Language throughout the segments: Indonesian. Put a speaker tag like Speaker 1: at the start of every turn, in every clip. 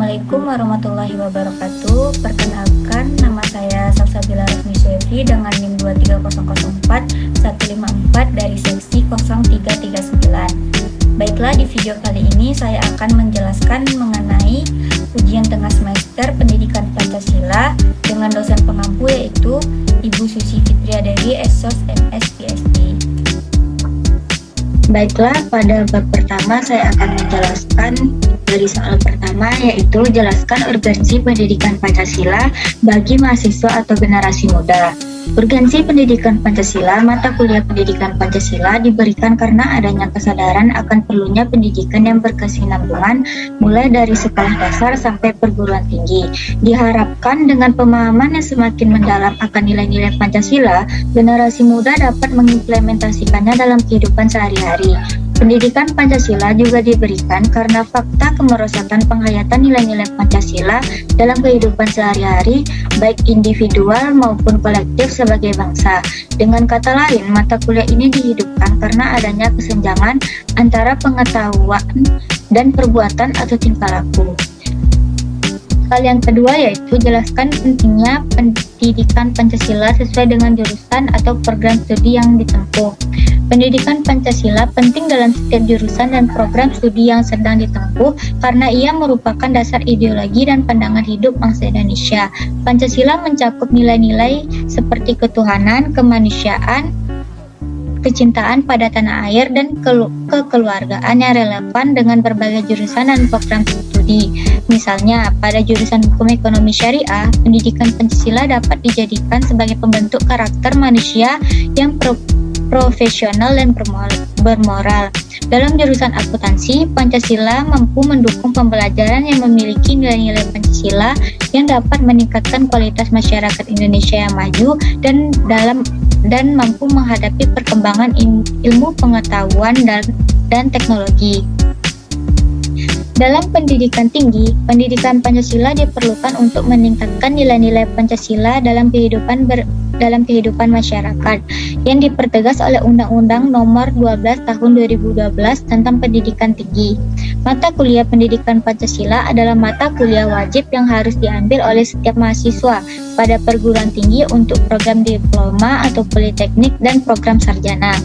Speaker 1: Assalamualaikum warahmatullahi wabarakatuh. Perkenalkan, nama saya Salsabila Rasmi Suevi dengan NIM 23004-154 dari seksi 0339. Baiklah, di video kali ini saya akan menjelaskan mengenai ujian tengah semester pendidikan Pancasila dengan dosen pengampu yaitu Ibu Susi Fitriadewi, SOS MS PhD. Baiklah, pada bab pertama saya akan menjelaskan dari soal pertama, yaitu jelaskan urgensi pendidikan Pancasila bagi mahasiswa atau generasi muda. Urgensi pendidikan Pancasila, mata kuliah pendidikan Pancasila diberikan karena adanya kesadaran akan perlunya pendidikan yang berkesinambungan mulai dari sekolah dasar sampai perguruan tinggi. Diharapkan dengan pemahaman yang semakin mendalam akan nilai-nilai Pancasila, generasi muda dapat mengimplementasikannya dalam kehidupan sehari-hari. Pendidikan Pancasila juga diberikan karena fakta kemerosotan penghayatan nilai-nilai Pancasila dalam kehidupan sehari-hari, baik individual maupun kolektif sebagai bangsa. Dengan kata lain, mata kuliah ini dihidupkan karena adanya kesenjangan antara pengetahuan dan perbuatan atau tingkah laku. Hal yang kedua yaitu jelaskan pentingnya pendidikan Pancasila sesuai dengan jurusan atau program studi yang ditempuh. Pendidikan Pancasila penting dalam setiap jurusan dan program studi yang sedang ditempuh karena ia merupakan dasar ideologi dan pandangan hidup bangsa Indonesia. Pancasila mencakup nilai-nilai seperti ketuhanan, kemanusiaan, kecintaan pada tanah air, dan kekeluargaan yang relevan dengan berbagai jurusan dan program studi. Misalnya, pada jurusan Hukum Ekonomi Syariah, pendidikan Pancasila dapat dijadikan sebagai pembentuk karakter manusia yang profesional dan bermoral. Dalam jurusan akuntansi, Pancasila mampu mendukung pembelajaran yang memiliki nilai-nilai Pancasila yang dapat meningkatkan kualitas masyarakat Indonesia yang maju dan mampu menghadapi perkembangan ilmu pengetahuan dan teknologi. Dalam pendidikan tinggi, pendidikan Pancasila diperlukan untuk meningkatkan nilai-nilai Pancasila dalam kehidupan masyarakat yang dipertegas oleh Undang-Undang Nomor 12 Tahun 2012 tentang Pendidikan Tinggi. Mata kuliah pendidikan Pancasila adalah mata kuliah wajib yang harus diambil oleh setiap mahasiswa pada perguruan tinggi untuk program diploma atau politeknik dan program sarjana.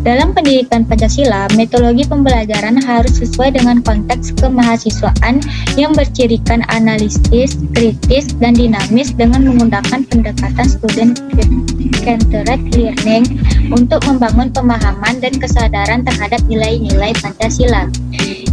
Speaker 1: Dalam pendidikan Pancasila, metodologi pembelajaran harus sesuai dengan konteks kemahasiswaan yang bercirikan analitis, kritis, dan dinamis dengan menggunakan pendekatan student-centered learning untuk membangun pemahaman dan kesadaran terhadap nilai-nilai Pancasila.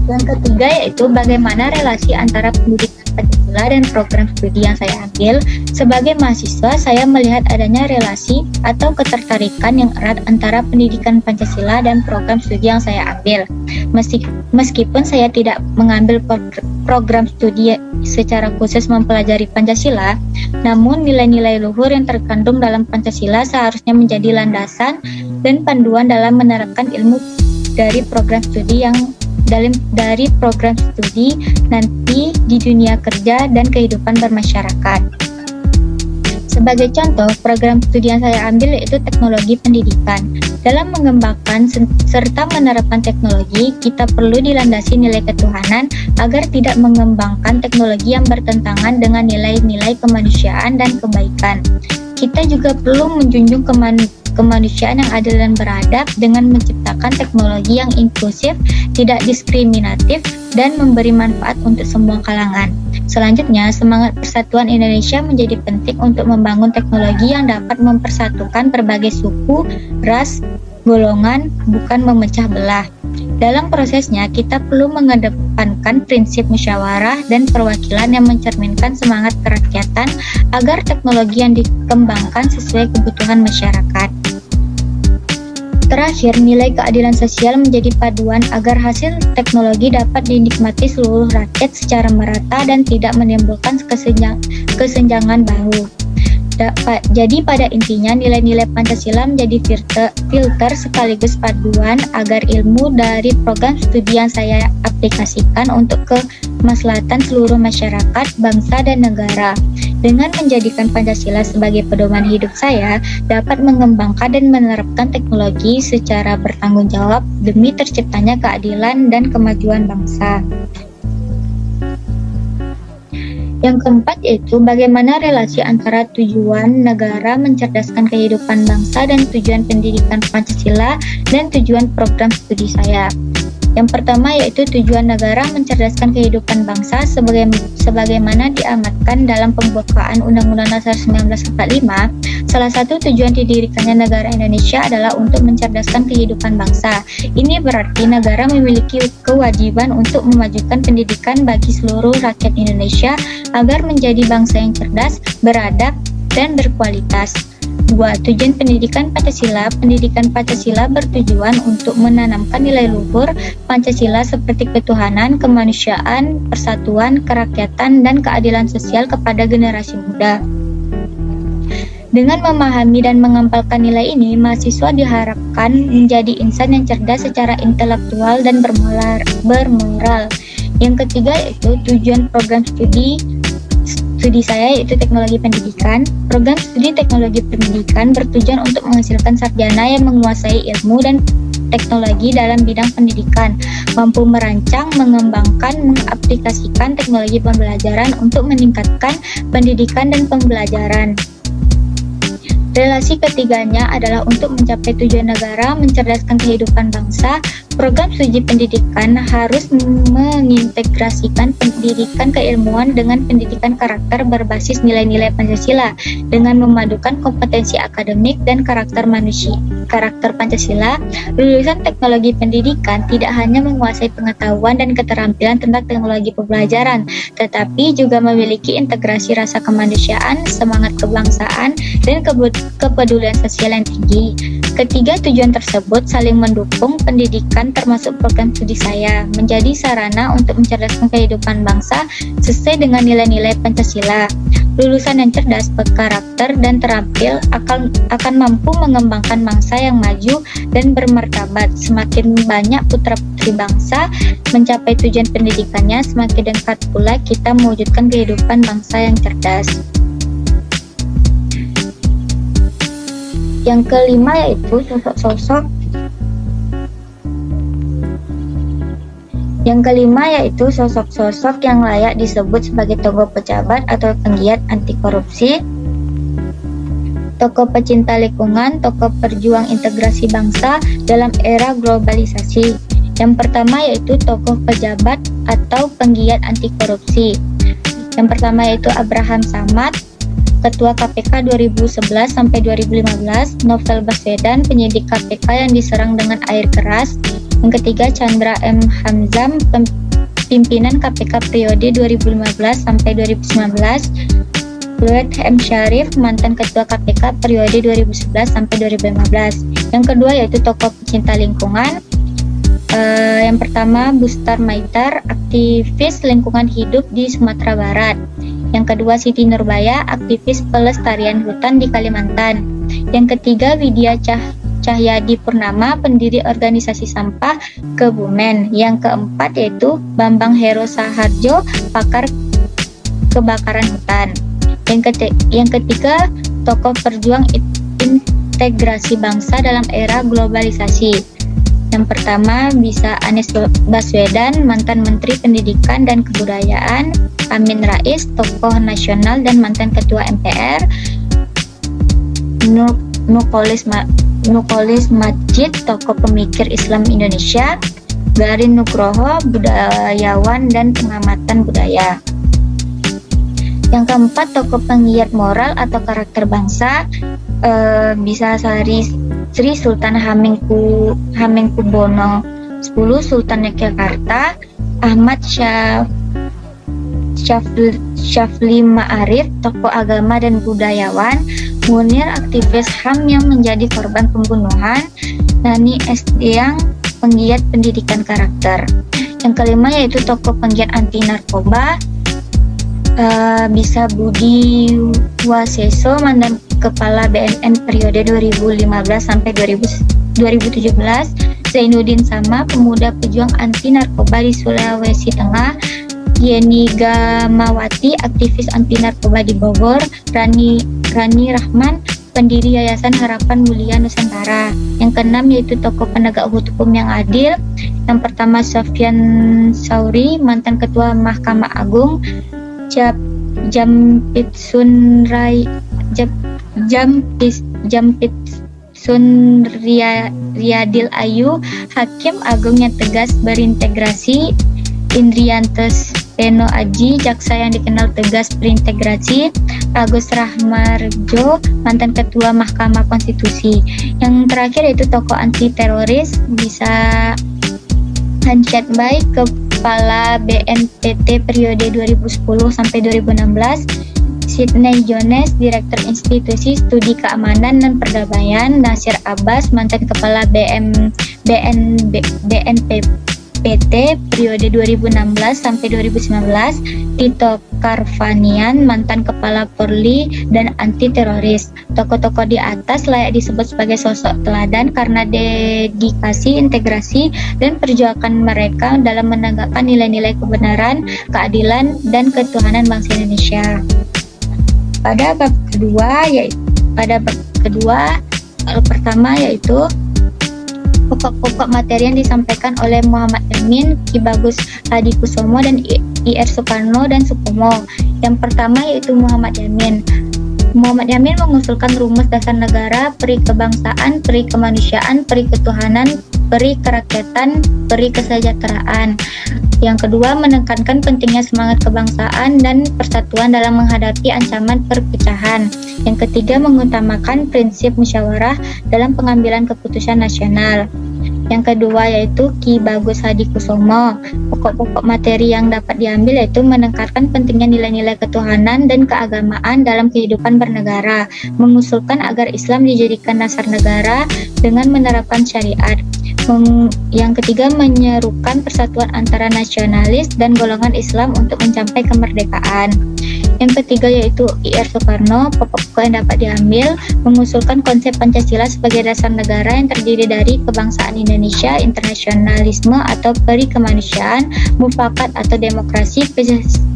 Speaker 1: Yang ketiga yaitu bagaimana relasi antara pendidikan Pancasila dan program studi yang saya ambil. Sebagai mahasiswa, saya melihat adanya relasi atau ketertarikan yang erat antara pendidikan Pancasila dan program studi yang saya ambil. Meskipun saya tidak mengambil program studi secara khusus mempelajari Pancasila, namun nilai-nilai luhur yang terkandung dalam Pancasila seharusnya menjadi landasan dan panduan dalam menerapkan ilmu dari program studi nanti di dunia kerja dan kehidupan bermasyarakat. Sebagai contoh, program studi yang saya ambil yaitu teknologi pendidikan. Dalam mengembangkan serta menerapkan teknologi, kita perlu dilandasi nilai ketuhanan agar tidak mengembangkan teknologi yang bertentangan dengan nilai-nilai kemanusiaan dan kebaikan. Kita juga perlu menjunjung kemanusiaan yang adil dan beradab dengan menciptakan teknologi yang inklusif, tidak diskriminatif, dan memberi manfaat untuk semua kalangan. Selanjutnya, semangat persatuan Indonesia menjadi penting untuk membangun teknologi yang dapat mempersatukan berbagai suku, ras, golongan, bukan memecah belah. Dalam prosesnya, kita perlu mengedepankan prinsip musyawarah dan perwakilan yang mencerminkan semangat kerakyatan agar teknologi yang dikembangkan sesuai kebutuhan masyarakat. Terakhir, nilai keadilan sosial menjadi paduan agar hasil teknologi dapat dinikmati seluruh rakyat secara merata dan tidak menimbulkan kesenjangan baru. Jadi pada intinya nilai-nilai Pancasila menjadi filter sekaligus paduan agar ilmu dari program studi yang saya aplikasikan untuk kemaslahatan seluruh masyarakat, bangsa, dan negara. Dengan menjadikan Pancasila sebagai pedoman hidup saya, dapat mengembangkan dan menerapkan teknologi secara bertanggung jawab demi terciptanya keadilan dan kemajuan bangsa. Yang keempat yaitu bagaimana relasi antara tujuan negara mencerdaskan kehidupan bangsa dan tujuan pendidikan Pancasila dan tujuan program studi saya. Yang pertama yaitu tujuan negara mencerdaskan kehidupan bangsa sebagaimana diamatkan dalam pembukaan Undang-Undang Dasar 1945. Salah satu tujuan didirikannya negara Indonesia adalah untuk mencerdaskan kehidupan bangsa. Ini berarti negara memiliki kewajiban untuk memajukan pendidikan bagi seluruh rakyat Indonesia agar menjadi bangsa yang cerdas, beradab, dan berkualitas. 2. Tujuan pendidikan Pancasila. Pendidikan Pancasila bertujuan untuk menanamkan nilai luhur Pancasila seperti ketuhanan, kemanusiaan, persatuan, kerakyatan, dan keadilan sosial kepada generasi muda. Dengan memahami dan mengamalkan nilai ini, mahasiswa diharapkan menjadi insan yang cerdas secara intelektual dan bermoral. Yang ketiga yaitu tujuan program studi saya yaitu teknologi pendidikan. Program studi teknologi pendidikan bertujuan untuk menghasilkan sarjana yang menguasai ilmu dan teknologi dalam bidang pendidikan, mampu merancang, mengembangkan, mengaplikasikan teknologi pembelajaran untuk meningkatkan pendidikan dan pembelajaran. Relasi ketiganya adalah untuk mencapai tujuan negara mencerdaskan kehidupan bangsa. Program studi pendidikan harus mengintegrasikan pendidikan keilmuan dengan pendidikan karakter berbasis nilai-nilai Pancasila dengan memadukan kompetensi akademik dan karakter Pancasila. Lulusan teknologi pendidikan tidak hanya menguasai pengetahuan dan keterampilan tentang teknologi pembelajaran, tetapi juga memiliki integrasi rasa kemanusiaan, semangat kebangsaan, dan kepedulian sosial yang tinggi. Ketiga tujuan tersebut saling mendukung. Pendidikan termasuk program studi saya menjadi sarana untuk mencerdaskan kehidupan bangsa sesuai dengan nilai-nilai Pancasila. Lulusan yang cerdas, berkarakter, dan terampil akan mampu mengembangkan bangsa yang maju dan bermartabat. Semakin banyak putra-putri bangsa mencapai tujuan pendidikannya, semakin dekat pula kita mewujudkan kehidupan bangsa yang cerdas. Yang kelima yaitu sosok-sosok yang layak disebut sebagai tokoh pejabat atau penggiat anti korupsi, tokoh pecinta lingkungan, tokoh perjuang integrasi bangsa dalam era globalisasi. Yang pertama yaitu tokoh pejabat atau penggiat anti korupsi. Yang pertama yaitu Abraham Samad, Ketua KPK 2011 sampai 2015, Novel Baswedan, penyidik KPK yang diserang dengan air keras. Yang ketiga Chandra M. Hamzam, pimpinan KPK periode 2015 sampai 2019. Luet M. Syarif, mantan Ketua KPK periode 2011 sampai 2015. Yang kedua yaitu tokoh pecinta lingkungan. Yang pertama Bustar Maitar, aktivis lingkungan hidup di Sumatera Barat. Yang kedua Siti Nurbaya, aktivis pelestarian hutan di Kalimantan. Yang ketiga Widya Cahyadi Purnama, pendiri organisasi sampah Kebumen. Yang keempat yaitu Bambang Hero Saharjo, pakar kebakaran hutan. Yang ketiga tokoh perjuang integrasi bangsa dalam era globalisasi. Yang pertama bisa Anies Baswedan, mantan Menteri Pendidikan dan Kebudayaan. Amin Rais, tokoh nasional dan mantan Ketua MPR. Nukolis Majid, tokoh pemikir Islam Indonesia. Garin Nugroho, budayawan dan pengamatan budaya. Yang keempat tokoh penggiat moral atau karakter bangsa, bisa Sri Sultan Hamengkubuwono X, Sultan Yogyakarta. Ahmad Syafli Ma'arif, tokoh agama dan budayawan. Munir, aktivis HAM yang menjadi korban pembunuhan. Nani Esdiang, penggiat pendidikan karakter. Yang kelima yaitu tokoh penggiat anti narkoba, bisa Budi Waseso, mantan Kepala BNN periode 2015 sampai 2017. Zainuddin Sama, pemuda pejuang anti narkoba di Sulawesi Tengah. Yeni Gamawati, aktivis anti narkoba di Bogor. Rani Rahman, pendiri Yayasan Harapan Mulia Nusantara. Yang keenam yaitu tokoh penegak hukum yang adil. Yang pertama Sofyan Sauri, mantan Ketua Mahkamah Agung. Riyadil Ayu, Hakim Agung yang tegas berintegrasi, Indriantos Peno Aji, jaksa yang dikenal tegas berintegrasi, Agus Rahmarjo, mantan Ketua Mahkamah Konstitusi. Yang terakhir yaitu tokoh anti teroris, bisa Hancet Bai, Kepala BNPT periode 2010 sampai 2016, Sidney Jones, Direktur Institusi Studi Keamanan dan Perdamaian, Nasir Abbas, mantan Kepala BNPT periode 2016 sampai 2019, Tito Karvanian, mantan Kepala Polri dan anti teroris. Tokoh-tokoh di atas layak disebut sebagai sosok teladan karena dedikasi, integrasi, dan perjuangan mereka dalam menegakkan nilai-nilai kebenaran, keadilan, dan ketuhanan bangsa Indonesia. Pada bab kedua, pertama yaitu pokok-pokok materi yang disampaikan oleh Muhammad Yamin, Ki Bagus Hadikusumo, dan Ir Soekarno dan Supomo. Yang pertama yaitu Muhammad Yamin. Muhammad Yamin mengusulkan rumus dasar negara, peri kebangsaan, peri kemanusiaan, peri ketuhanan, peri kerakyatan, peri kesejahteraan. Yang kedua, menekankan pentingnya semangat kebangsaan dan persatuan dalam menghadapi ancaman perpecahan. Yang ketiga, mengutamakan prinsip musyawarah dalam pengambilan keputusan nasional. Yang kedua yaitu Ki Bagus Hadikusumo. Pokok-pokok materi yang dapat diambil yaitu menekankan pentingnya nilai-nilai ketuhanan dan keagamaan dalam kehidupan bernegara, mengusulkan agar Islam dijadikan dasar negara dengan menerapkan syariat. Yang ketiga, menyerukan persatuan antara nasionalis dan golongan Islam untuk mencapai kemerdekaan. Yang ketiga yaitu Ir Soekarno. Pokok-pokok yang dapat diambil mengusulkan konsep Pancasila sebagai dasar negara yang terdiri dari kebangsaan Indonesia, internasionalisme atau peri kemanusiaan, mufakat atau demokrasi,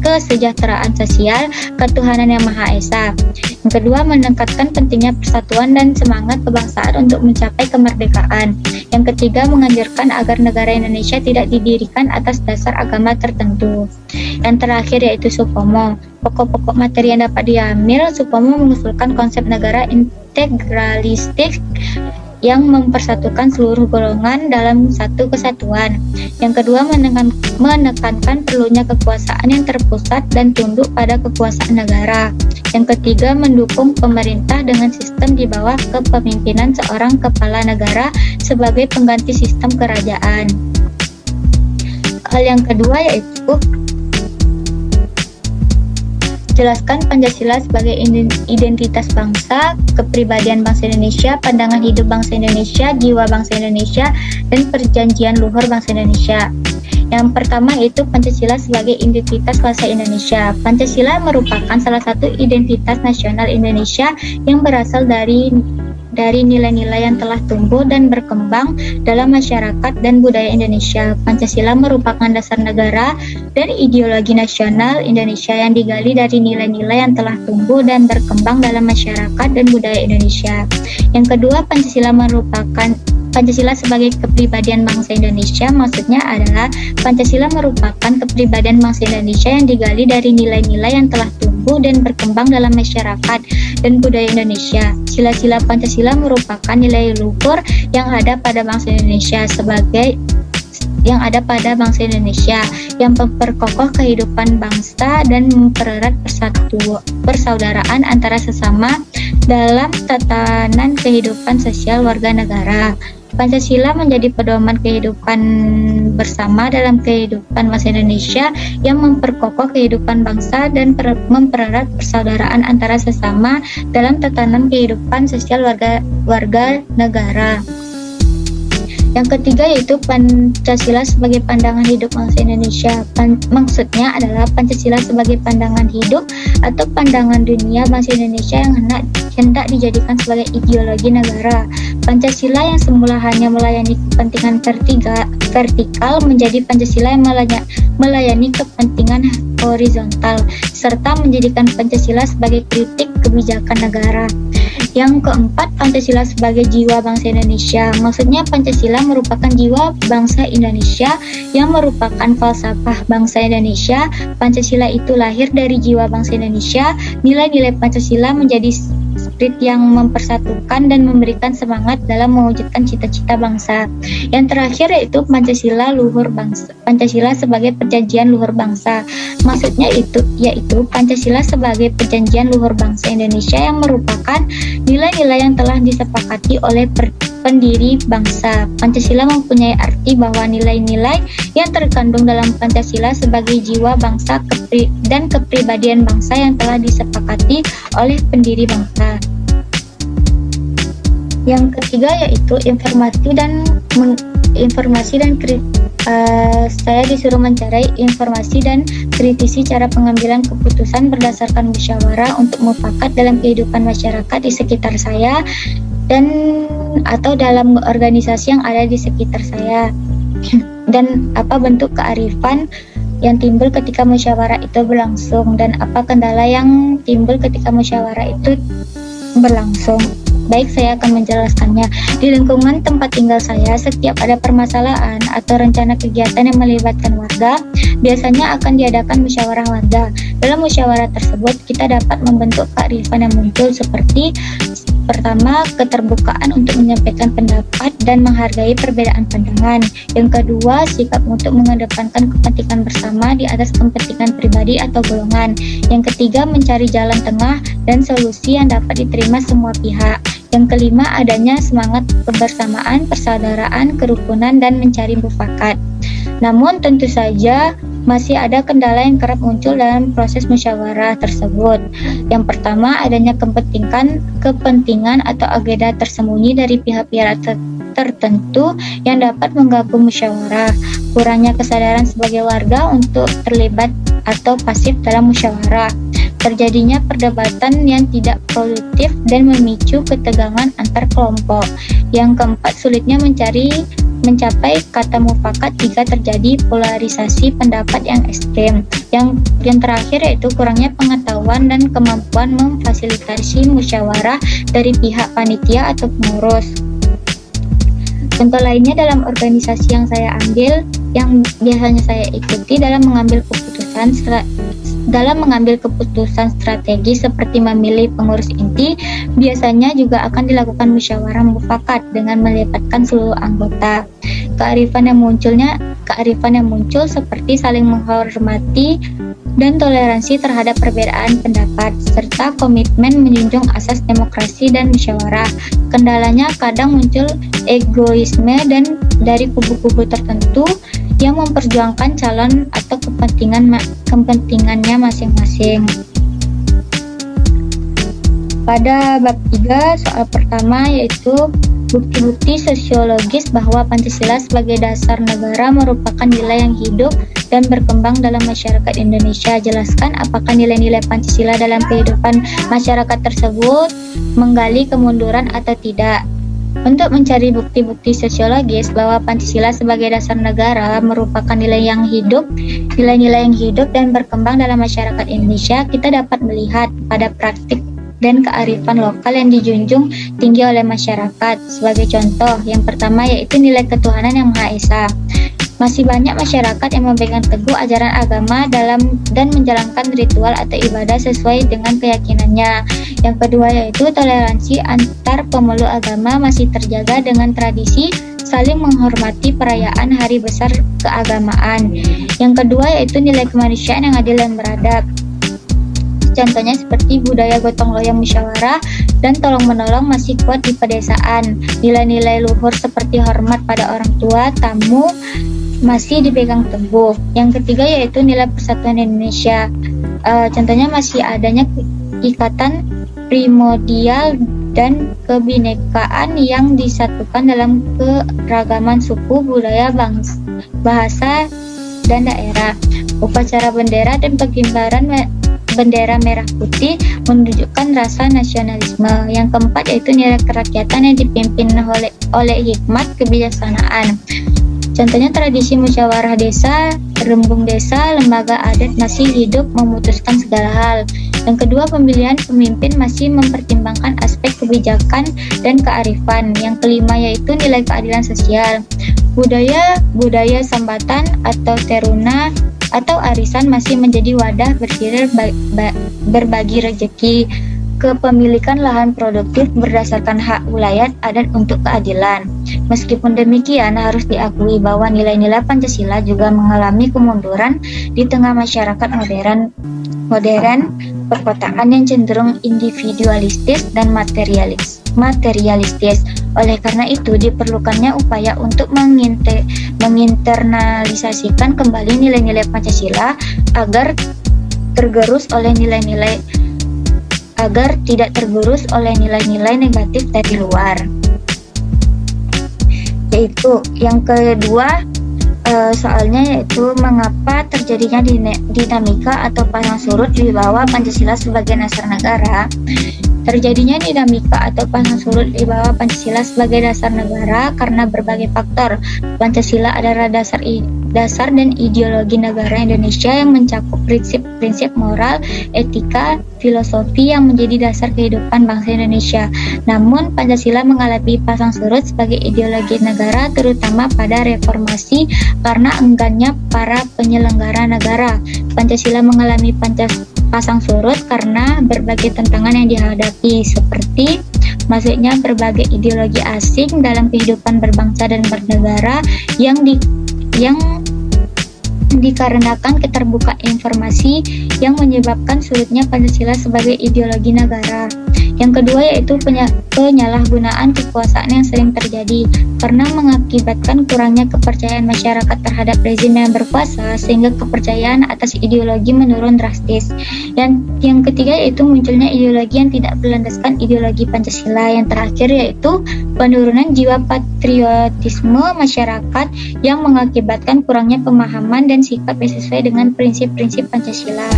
Speaker 1: kesejahteraan sosial, ketuhanan yang Maha Esa. Yang kedua, menekankan pentingnya persatuan dan semangat kebangsaan untuk mencapai kemerdekaan. Yang ketiga, menganjurkan agar negara Indonesia tidak didirikan atas dasar agama tertentu. Yang terakhir yaitu Supomo. Pokok-pokok materi yang dapat diambil, Supomo mengusulkan konsep negara integralistik yang mempersatukan seluruh golongan dalam satu kesatuan. Yang kedua, menekankan perlunya kekuasaan yang terpusat dan tunduk pada kekuasaan negara. Yang ketiga, mendukung pemerintah dengan sistem di bawah kepemimpinan seorang kepala negara sebagai pengganti sistem kerajaan. Hal yang kedua yaitu jelaskan Pancasila sebagai identitas bangsa, kepribadian bangsa Indonesia, pandangan hidup bangsa Indonesia, jiwa bangsa Indonesia, dan perjanjian luhur bangsa Indonesia. Yang pertama yaitu Pancasila sebagai identitas bangsa Indonesia. Pancasila merupakan salah satu identitas nasional Indonesia yang berasal dari nilai-nilai yang telah tumbuh dan berkembang dalam masyarakat dan budaya Indonesia. Pancasila merupakan dasar negara dan ideologi nasional Indonesia yang digali dari nilai-nilai yang telah tumbuh dan berkembang dalam masyarakat dan budaya Indonesia. Yang kedua, Pancasila sebagai kepribadian bangsa Indonesia, maksudnya adalah Pancasila merupakan kepribadian bangsa Indonesia yang digali dari nilai-nilai yang telah tumbuh dan berkembang dalam masyarakat dan budaya Indonesia. Sila-sila Pancasila merupakan nilai luhur yang ada pada bangsa Indonesia yang memperkokoh kehidupan bangsa dan mempererat persaudaraan antara sesama dalam tatanan kehidupan sosial warga negara. Pancasila menjadi pedoman kehidupan bersama dalam kehidupan bangsa Indonesia yang memperkokoh kehidupan bangsa dan mempererat persaudaraan antara sesama dalam tatanan kehidupan sosial warga negara. Yang ketiga yaitu Pancasila sebagai pandangan hidup bangsa Indonesia. Maksudnya adalah Pancasila sebagai pandangan hidup atau pandangan dunia bangsa Indonesia yang hendak dijadikan sebagai ideologi negara. Pancasila yang semula hanya melayani kepentingan vertikal menjadi Pancasila yang melayani kepentingan horizontal serta menjadikan Pancasila sebagai kritik kebijakan negara. Yang keempat, Pancasila sebagai jiwa bangsa Indonesia. Maksudnya Pancasila merupakan jiwa bangsa Indonesia yang merupakan falsafah bangsa Indonesia. Pancasila itu lahir dari jiwa bangsa Indonesia. Nilai-nilai Pancasila menjadi spirit yang mempersatukan dan memberikan semangat dalam mewujudkan cita-cita bangsa. Yang terakhir yaitu Pancasila luhur bangsa. Pancasila sebagai perjanjian luhur bangsa. Maksudnya yaitu Pancasila sebagai perjanjian luhur bangsa Indonesia yang merupakan nilai-nilai yang telah disepakati oleh pendiri bangsa. Pancasila mempunyai arti bahwa nilai-nilai yang terkandung dalam Pancasila sebagai jiwa bangsa dan kepribadian bangsa yang telah disepakati oleh pendiri bangsa. Yang ketiga yaitu saya disuruh mencari informasi dan kritisi cara pengambilan keputusan berdasarkan musyawarah untuk mufakat dalam kehidupan masyarakat di sekitar saya dan atau dalam organisasi yang ada di sekitar saya. Dan apa bentuk kearifan yang timbul ketika musyawarah itu berlangsung dan apa kendala yang timbul ketika musyawarah itu berlangsung. Baik, saya akan menjelaskannya. Di lingkungan tempat tinggal saya, setiap ada permasalahan atau rencana kegiatan yang melibatkan warga, biasanya akan diadakan musyawarah warga. Dalam musyawarah tersebut, kita dapat membentuk kearifan yang muncul seperti pertama, keterbukaan untuk menyampaikan pendapat dan menghargai perbedaan pandangan. Yang kedua, sikap untuk mengedepankan kepentingan bersama di atas kepentingan pribadi atau golongan. Yang ketiga, mencari jalan tengah dan solusi yang dapat diterima semua pihak. Yang kelima, adanya semangat kebersamaan, persaudaraan, kerukunan, dan mencari mufakat. Namun tentu saja masih ada kendala yang kerap muncul dalam proses musyawarah tersebut. Yang pertama, adanya kepentingan atau agenda tersembunyi dari pihak-pihak tertentu yang dapat mengganggu musyawarah. Kurangnya kesadaran sebagai warga untuk terlibat atau pasif dalam musyawarah. Terjadinya perdebatan yang tidak produktif dan memicu ketegangan antar kelompok. Yang keempat, sulitnya mencapai kata mufakat jika terjadi polarisasi pendapat yang ekstrem. Yang terakhir yaitu kurangnya pengetahuan dan kemampuan memfasilitasi musyawarah dari pihak panitia atau pengurus. Contoh lainnya dalam organisasi yang saya ambil, yang biasanya saya ikuti dalam mengambil keputusan strategi seperti memilih pengurus inti, biasanya juga akan dilakukan musyawarah mufakat dengan melibatkan seluruh anggota. Kearifan yang muncul seperti saling menghormati dan toleransi terhadap perbedaan pendapat, serta komitmen menjunjung asas demokrasi dan musyawarah. Kendalanya kadang muncul egoisme dan dari kubu-kubu tertentu yang memperjuangkan calon atau kepentingannya masing-masing. Pada bab 3, soal pertama yaitu bukti-bukti sosiologis bahwa Pancasila sebagai dasar negara merupakan nilai yang hidup dan berkembang dalam masyarakat Indonesia. Jelaskan apakah nilai-nilai Pancasila dalam kehidupan masyarakat tersebut menggali kemunduran atau tidak. Untuk mencari bukti-bukti sosiologis bahwa Pancasila sebagai dasar negara merupakan nilai-nilai yang hidup dan berkembang dalam masyarakat Indonesia, kita dapat melihat pada praktik dan kearifan lokal yang dijunjung tinggi oleh masyarakat. Sebagai contoh, yang pertama yaitu nilai ketuhanan yang Maha Esa. Masih banyak masyarakat yang memegang teguh ajaran agama dan menjalankan ritual atau ibadah sesuai dengan keyakinannya. Yang kedua yaitu toleransi antar pemeluk agama masih terjaga dengan tradisi saling menghormati perayaan hari besar keagamaan. Yang kedua yaitu nilai kemanusiaan yang adil dan beradab. Contohnya seperti budaya gotong royong musyawarah dan tolong-menolong masih kuat di pedesaan. Nilai-nilai luhur seperti hormat pada orang tua, tamu masih dipegang teguh. Yang ketiga yaitu nilai persatuan Indonesia. Contohnya masih adanya ikatan primordial dan kebinekaan yang disatukan dalam keragaman suku, budaya, bahasa, dan daerah. Upacara bendera dan pengibaran bendera merah putih menunjukkan rasa nasionalisme. Yang keempat yaitu nilai kerakyatan yang dipimpin oleh hikmat kebijaksanaan. Contohnya tradisi musyawarah desa, rembung desa, lembaga adat masih hidup memutuskan segala hal. Yang kedua, pemilihan pemimpin masih mempertimbangkan aspek kebijakan dan kearifan. Yang kelima yaitu nilai keadilan sosial. Budaya sambatan atau teruna atau arisan masih menjadi wadah berbagi rezeki. Kepemilikan lahan produktif berdasarkan hak wilayah adat untuk keadilan. Meskipun demikian, harus diakui bahwa nilai-nilai Pancasila juga mengalami kemunduran di tengah masyarakat modern perkotaan yang cenderung individualistis dan materialistis. Oleh karena itu, diperlukannya upaya untuk menginternalisasikan kembali nilai-nilai Pancasila agar tidak tergerus oleh nilai-nilai negatif dari luar. Yaitu yang kedua, soalnya yaitu mengapa terjadinya dinamika atau pasang surut di bawah Pancasila sebagai dasar negara. Terjadinya dinamika atau pasang surut di bawah Pancasila sebagai dasar negara karena berbagai faktor. Pancasila adalah dasar dan ideologi negara Indonesia yang mencakup prinsip-prinsip moral, etika, filosofi yang menjadi dasar kehidupan bangsa Indonesia. Namun, Pancasila mengalami pasang surut sebagai ideologi negara terutama pada reformasi karena enggannya para penyelenggara negara. Pancasila mengalami pasang surut karena berbagai tantangan yang dihadapi, seperti masuknya berbagai ideologi asing dalam kehidupan berbangsa dan bernegara yang dikarenakan keterbukaan informasi yang menyebabkan sulitnya Pancasila sebagai ideologi negara. Yang kedua yaitu penyalahgunaan kekuasaan yang sering terjadi karena mengakibatkan kurangnya kepercayaan masyarakat terhadap rezim yang berkuasa sehingga kepercayaan atas ideologi menurun drastis. Dan yang ketiga yaitu munculnya ideologi yang tidak berlandaskan ideologi Pancasila. Yang terakhir yaitu penurunan jiwa patriotisme masyarakat yang mengakibatkan kurangnya pemahaman dan sikap yang sesuai dengan prinsip-prinsip Pancasila.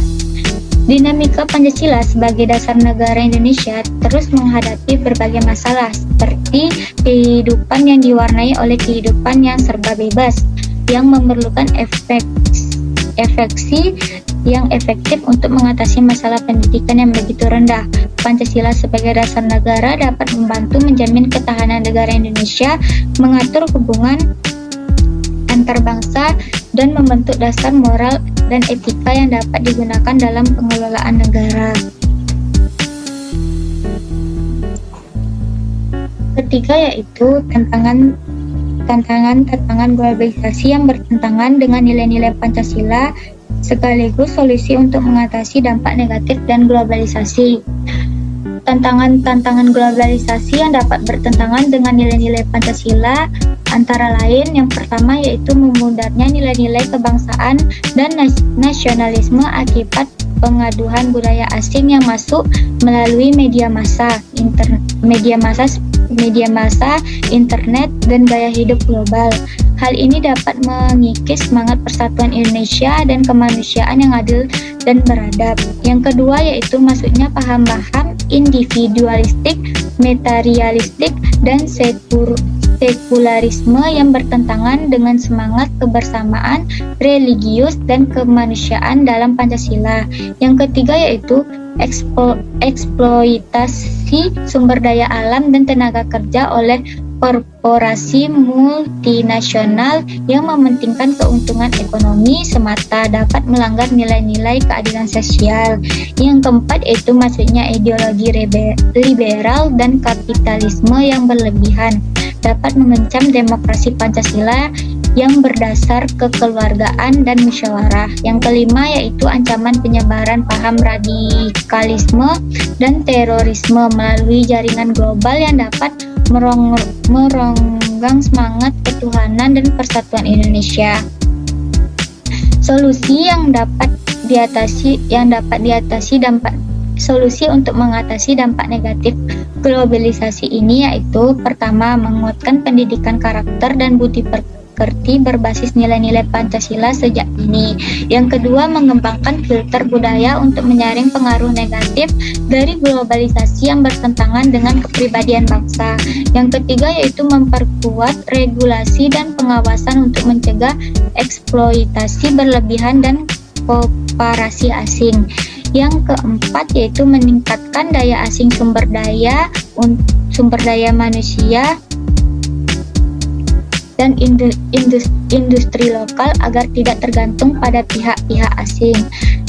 Speaker 1: Dinamika Pancasila sebagai dasar negara Indonesia terus menghadapi berbagai masalah seperti kehidupan yang diwarnai oleh kehidupan yang serba bebas yang memerlukan efeksi yang efektif untuk mengatasi masalah pendidikan yang begitu rendah. Pancasila sebagai dasar negara dapat membantu menjamin ketahanan negara Indonesia, mengatur hubungan antar bangsa, dan membentuk dasar moral dan etika yang dapat digunakan dalam pengelolaan negara. Ketiga yaitu tantangan globalisasi yang bertentangan dengan nilai-nilai Pancasila sekaligus solusi untuk mengatasi dampak negatif dan globalisasi. Tantangan globalisasi yang dapat bertentangan dengan nilai-nilai Pancasila antara lain yang pertama yaitu memudarnya nilai-nilai kebangsaan dan nasionalisme akibat pengaduhan budaya asing yang masuk melalui media massa, internet, dan gaya hidup global. Hal ini dapat mengikis semangat persatuan Indonesia dan kemanusiaan yang adil dan beradab. Yang kedua yaitu masuknya paham-paham individualistik, materialistik, dan sekularisme yang bertentangan dengan semangat kebersamaan religius dan kemanusiaan dalam Pancasila. Yang ketiga yaitu eksploitasi sumber daya alam dan tenaga kerja oleh korporasi multinasional yang mementingkan keuntungan ekonomi semata dapat melanggar nilai-nilai keadilan sosial. Yang keempat yaitu masuknya ideologi liberal dan kapitalisme yang berlebihan dapat mengancam demokrasi Pancasila yang berdasar kekeluargaan dan musyawarah. Yang kelima yaitu ancaman penyebaran paham radikalisme dan terorisme melalui jaringan global yang dapat meronggang semangat ketuhanan dan persatuan Indonesia. Solusi untuk mengatasi dampak negatif globalisasi ini yaitu pertama, menguatkan pendidikan karakter dan budi pekerti berbasis nilai-nilai Pancasila sejak dini. Yang kedua, mengembangkan filter budaya untuk menyaring pengaruh negatif dari globalisasi yang bertentangan dengan kepribadian bangsa. Yang ketiga yaitu memperkuat regulasi dan pengawasan untuk mencegah eksploitasi berlebihan dan kooperasi asing. Yang keempat yaitu meningkatkan daya asing sumber daya manusia dan industri lokal agar tidak tergantung pada pihak-pihak asing.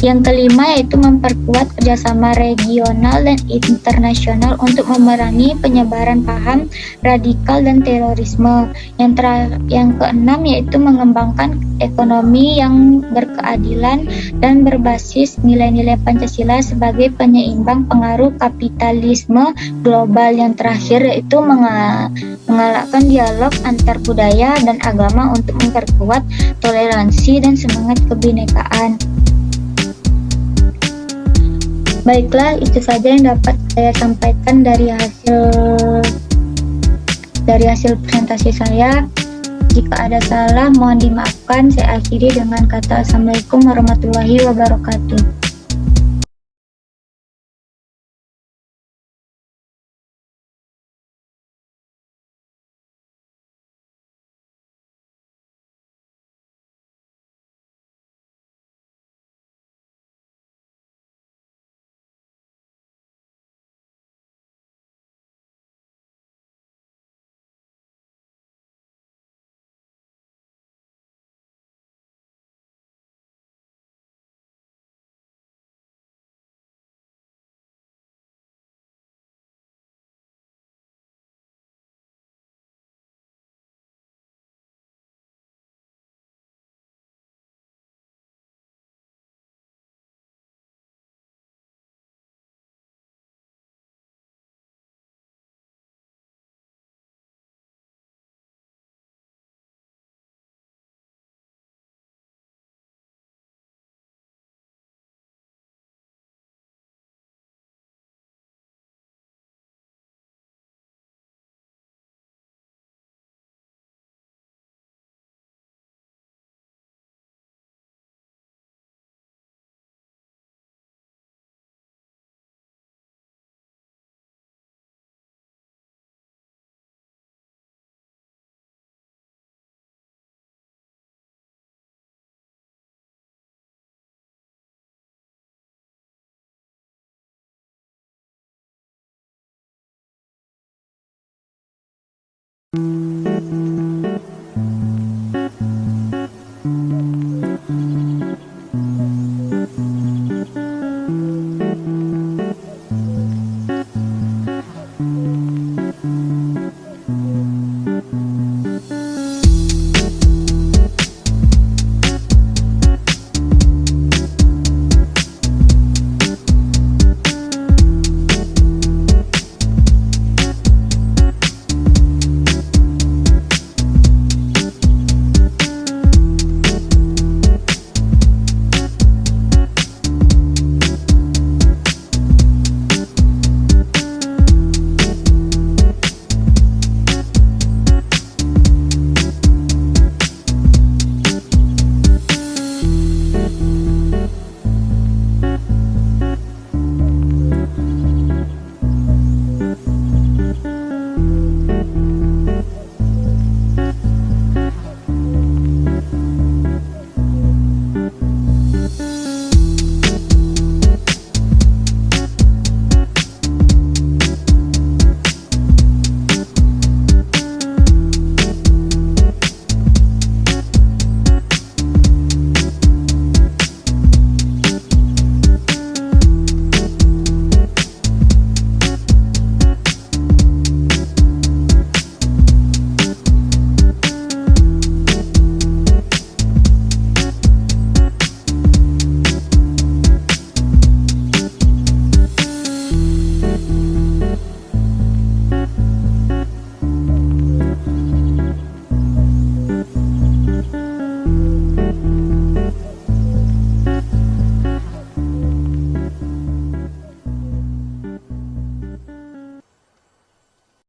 Speaker 1: Yang kelima yaitu memperkuat kerjasama regional dan internasional untuk memerangi penyebaran paham radikal dan terorisme. Yang keenam yaitu mengembangkan ekonomi yang berkeadilan dan berbasis nilai-nilai Pancasila sebagai penyeimbang pengaruh kapitalisme global. Yang terakhir yaitu menggalakkan dialog antar budaya dan agama untuk memperkuat toleransi dan semangat kebinekaan. Baiklah, itu saja yang dapat saya sampaikan dari hasil presentasi saya. Jika ada salah, mohon dimaafkan. Saya akhiri dengan kata Assalamualaikum warahmatullahi wabarakatuh.